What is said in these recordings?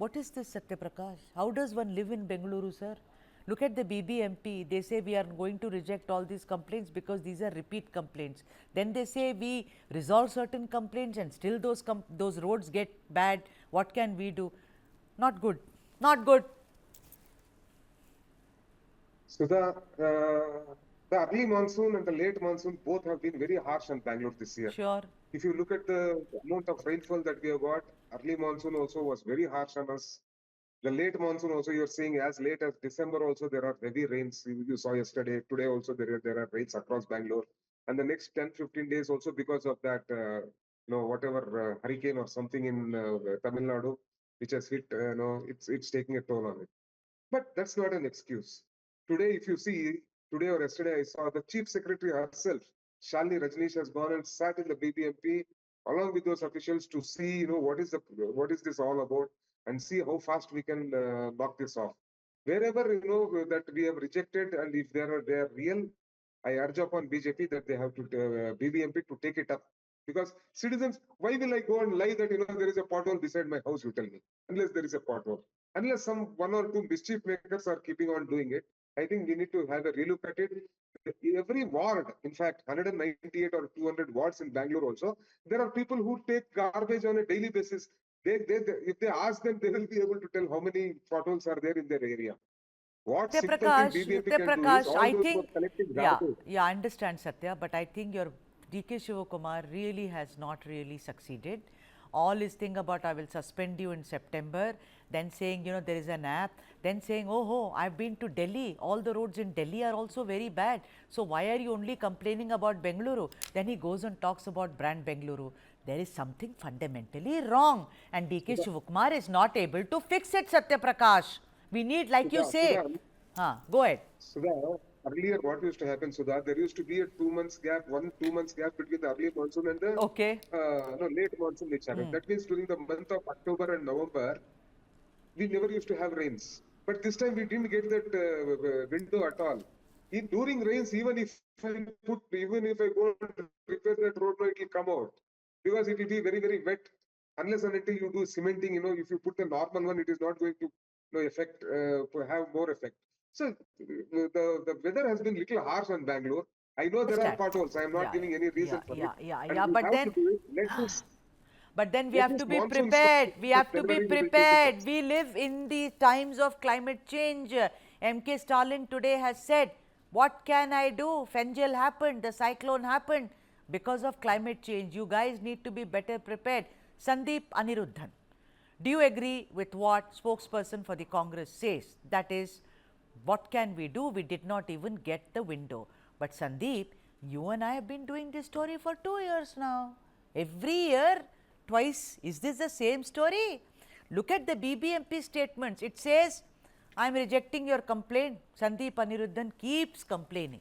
What is this, Satyaprakash? How does one live in Bengaluru, sir? Look at the BBMP. They say we are going to reject all these complaints because these are repeat complaints. Then they say we resolve certain complaints and still those roads get bad. What can we do? Not good. Not good. So the early monsoon and the late monsoon both have been very harsh on Bangalore this year. Sure. If you look at the amount of rainfall that we have got, early monsoon also was very harsh on us. The late monsoon also, you're seeing as late as December also there are heavy rains. You saw yesterday, today also there are rains across Bangalore. And the next 10, 15 days also because of that, whatever hurricane or something in Tamil Nadu, which has hit, it's taking a toll on it. But that's not an excuse. Today, if you see, today or yesterday, I saw the chief secretary herself, Shalini Rajneesh, has gone and sat in the BBMP along with those officials to see, what is this all about, and see how fast we can knock this off. Wherever that we have rejected, and if they are real, I urge upon BJP that they have to BBMP to take it up. Because citizens, why will I go and lie that there is a pothole beside my house? You tell me, unless there is a pothole, unless some one or two mischief makers are keeping on doing it. I think we need to have a relook at it. Every ward, in fact, 198 or 200 wards in Bangalore also, there are people who take garbage on a daily basis. If they ask them, they will be able to tell how many potholes are there in their area. What simple thing BBMP can do is all I those who are think, collecting yeah, garbage. yeah, I understand, Satya, but I think your DK Shivakumar really has not really succeeded. All his thing about I will suspend you in September, then saying, there is an app, then saying, oh, I've been to Delhi. All the roads in Delhi are also very bad. So why are you only complaining about Bengaluru? Then he goes and talks about brand Bengaluru. There is something fundamentally wrong, and DK Shivakumar is not able to fix it, Satya Prakash. We need, like you say, Sudha, go ahead. Sudha, earlier what used to happen, Sudha, there used to be a 2 months gap, 2 months gap between the early monsoon and the Okay. no, late monsoon which happened. That means during the month of October and November, we never used to have rains. But this time we didn't get that window at all. During rains, even if I go and repair that road, it will come out because it will be very, very wet. Unless and until you do cementing, if you put the normal one, it is not going to affect, have more effect. So the weather has been little harsh on Bangalore. I know there are Understand. potholes. I am not Yeah, giving any yeah, reason for it, yeah, yeah, and yeah. we But have to then, do it. we Let have this to be monsoon stop. prepared. We have to be January we will take it up. prepared. We live in the times of climate change. MK Stalin today has said, what can I do? Fengel happened, the cyclone happened because of climate change. You guys need to be better prepared. Sandeep Aniruddhan, do you agree with what spokesperson for the Congress says? That is, what can we do? We did not even get the window. But Sandeep, you and I have been doing this story for 2 years now. Every year, twice. Is this the same story? Look at the BBMP statements. It says, I am rejecting your complaint. Sandeep Aniruddhan keeps complaining.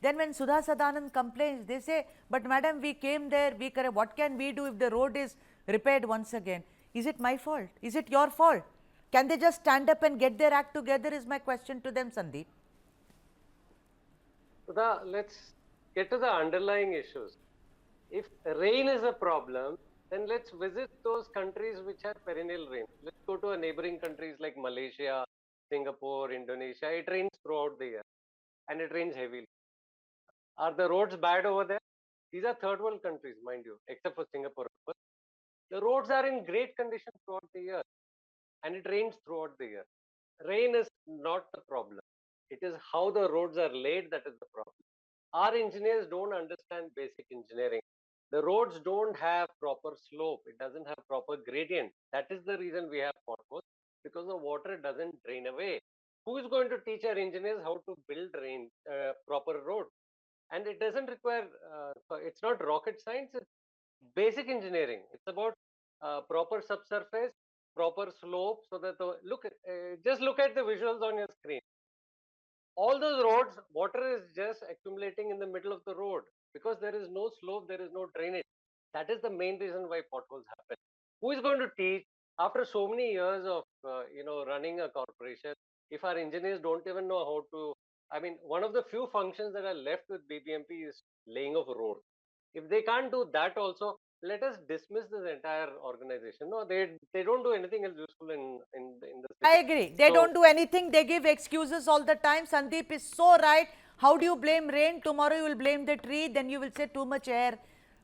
Then when Sudha Sadhanand complains, they say, but madam, we came there, what can we do if the road is repaired once again? Is it my fault? Is it your fault? Can they just stand up and get their act together is my question to them, Sandeep. Let's get to the underlying issues. If rain is a problem, then let's visit those countries which have perennial rain. Let's go to a neighboring countries like Malaysia, Singapore, Indonesia. It rains throughout the year and it rains heavily. Are the roads bad over there? These are third world countries, mind you, except for Singapore. The roads are in great condition throughout the year and it rains throughout the year. Rain is not the problem. It is how the roads are laid that is the problem. Our engineers don't understand basic engineering. The roads don't have proper slope. It doesn't have proper gradient. That is the reason we have potholes, because the water doesn't drain away. Who is going to teach our engineers how to build proper road? And it doesn't require, it's not rocket science, it's basic engineering. It's about proper subsurface, proper slope, so that just look at the visuals on your screen. All those roads, water is just accumulating in the middle of the road because there is no slope, there is no drainage. That is the main reason why potholes happen. Who is going to teach after so many years of running a corporation? If our engineers don't even know how to, I mean, one of the few functions that are left with BBMP is laying of a road. If they can't do that also, let us dismiss this entire organization. No, they don't do anything else useful in the city. I agree. They So, don't do anything. They give excuses all the time. Sandeep is so right. How do you blame rain? Tomorrow you will blame the tree. Then you will say too much air.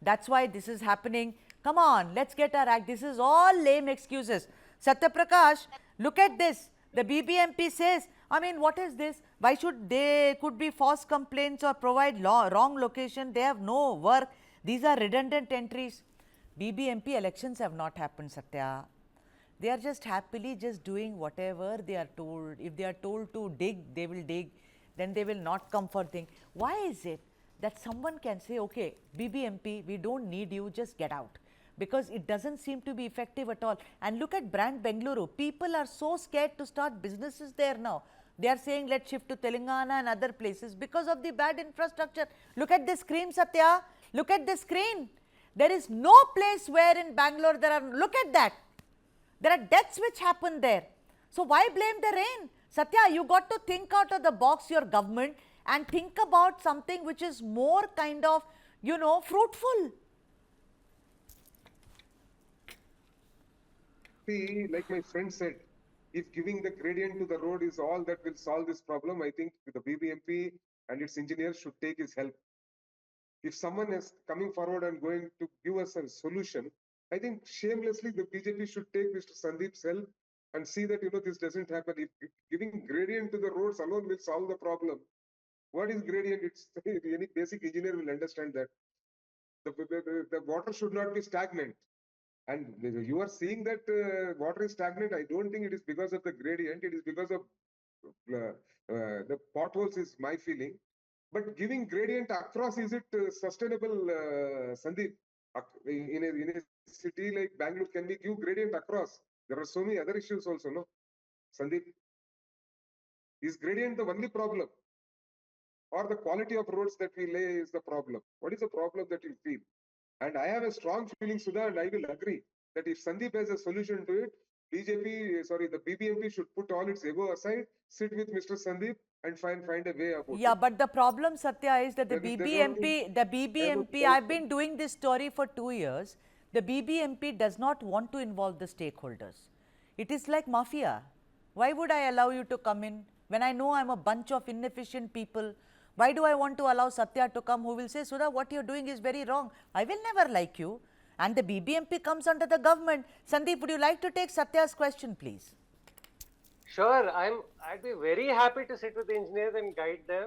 That's why this is happening. Come on, let's get our act. This is all lame excuses. Satyaprakash, look at this. The BBMP says, I mean, what is this? Why should they could be false complaints or provide wrong location? They have no work. These are redundant entries. BBMP elections have not happened, Satya. They are just happily just doing whatever they are told. If they are told to dig, they will dig. Then they will not come for thing. Why is it that someone can say, okay, BBMP, we don't need you, just get out? Because it doesn't seem to be effective at all. And look at brand Bengaluru. People are so scared to start businesses there now. They are saying, let's shift to Telangana and other places because of the bad infrastructure. Look at the screen, Satya. Look at the screen. There is no place where in Bangalore there are, look at that. There are deaths which happen there. So why blame the rain? Satya, you got to think out of the box, your government, and think about something which is more kind of, fruitful. See, like my friend said, if giving the gradient to the road is all that will solve this problem, I think the BBMP and its engineers should take his help. If someone is coming forward and going to give us a solution, I think shamelessly the BJP should take Mr. Sandeep's help and see that this doesn't happen. If giving gradient to the roads alone will solve the problem. What is gradient? It's any basic engineer will understand that. The water should not be stagnant. And you are seeing that water is stagnant. I don't think it is because of the gradient. It is because of the potholes is my feeling. But giving gradient across, is it sustainable, Sandeep? In a city like Bangalore, can we give gradient across? There are so many other issues also, no? Sandeep, is gradient the only problem? Or the quality of roads that we lay is the problem? What is the problem that you feel? And I have a strong feeling, Sudha, and I will agree that if Sandeep has a solution to it, the BBMP should put all its ego aside, sit with Mr. Sandeep, and find a way about Yeah, it. but the problem, Satya, is that the There's only BBMP, I've been doing this story for 2 years. The BBMP does not want to involve the stakeholders. It is like mafia. Why would I allow you to come in when I know I'm a bunch of inefficient people? Why do I want to allow Satya to come who will say, Sudha, what you're doing is very wrong. I will never like you. And the BBMP comes under the government. Sandeep, would you like to take Satya's question, please? sure, I'd be very happy to sit with the engineers and guide them.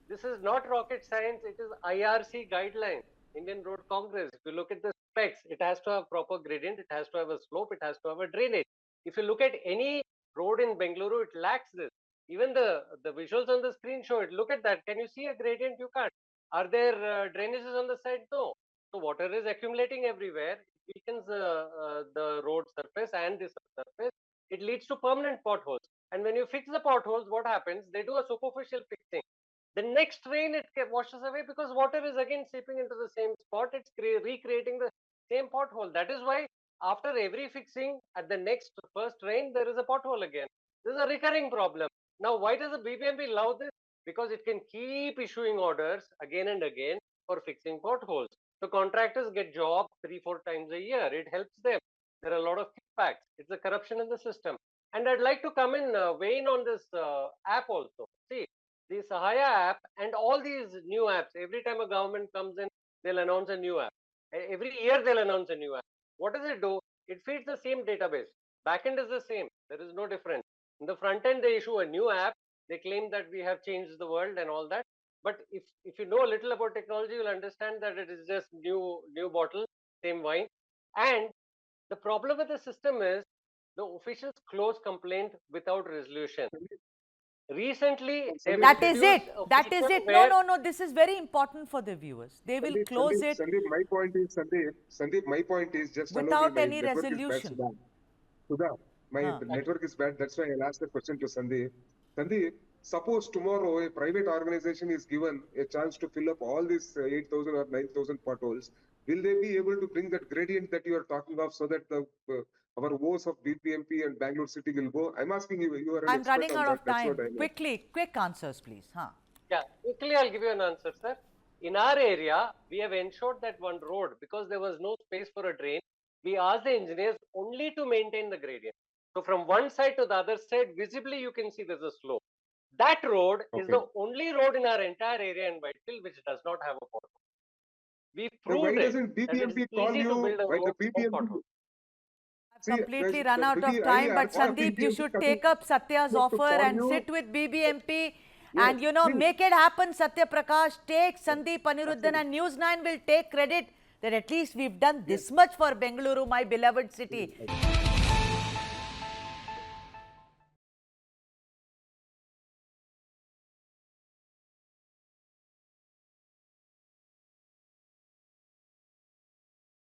This is not rocket science. It is IRC guidelines, Indian Road Congress. If you look at the specs, it has to have proper gradient, it has to have a slope, it has to have a drainage. If you look at any road in Bengaluru, it lacks this. Even the visuals on the screen show it. Look at that. Can you see a gradient? You can't. Are there drainages on the side? No. So water is accumulating everywhere. It weakens the road surface and the surface. It leads to permanent potholes. And when you fix the potholes, what happens? They do a superficial fixing. The next rain, it washes away because water is again seeping into the same spot. It's recreating the same pothole. That is why after every fixing, at the next first rain, there is a pothole again. This is a recurring problem. Now, why does the BBMP allow this? Because it can keep issuing orders again and again for fixing potholes. So contractors get jobs 3-4 times a year. It helps them. There are a lot of kickbacks. It's a corruption in the system. And I'd like to come in, weigh in on this app also. See, the Sahaya app and all these new apps, every time a government comes in, they'll announce a new app. Every year they'll announce a new app. What does it do? It feeds the same database. Backend is the same. There is no difference. In the front end, they issue a new app. They claim that we have changed the world and all that. But if you know a little about technology, you'll understand that it is just new bottle, same wine. And the problem with the system is the officials close complaint without resolution. Recently, they've That is it. introduced a That is feature it. No, where no, no. This is very important for the viewers. They will close it Sandeep, my point is, Sandeep, my point is, just allow me, without my any network is bad, resolution. Sudha, my Huh. network is bad. That's why I'll ask the question to Sandeep. Sandeep, suppose tomorrow a private organization is given a chance to fill up all these 8,000 or 9,000 potholes. Will they be able to bring that gradient that you are talking of so that the our woes of BPMP and Bangalore city will go? I'm asking you. You are an I'm expert running on out that. of That's what time. I know. Quickly, quick answers, please. Huh? yeah, quickly I'll give you an answer, sir. In our area, we have ensured that one road, because there was no space for a drain, we asked the engineers only to maintain the gradient. So from one side to the other side, visibly you can see there's a slope. That road is Okay. the only road in our entire area in Whitefield which does not have a pothole. We Then proved why it doesn't that it is BBMP call easy to you? build a Why the road no BBMP? pothole. I've See, completely the run out of BB time, I but urge the Sandeep, you BBMP should coming take up Satya's to offer call and you. sit with BBMP Yes, and, you know, please. make it happen. Satya Prakash, take Sandeep Aniruddhan, Absolutely. and News9 will take credit that at least we've done this much for Bengaluru, my beloved city.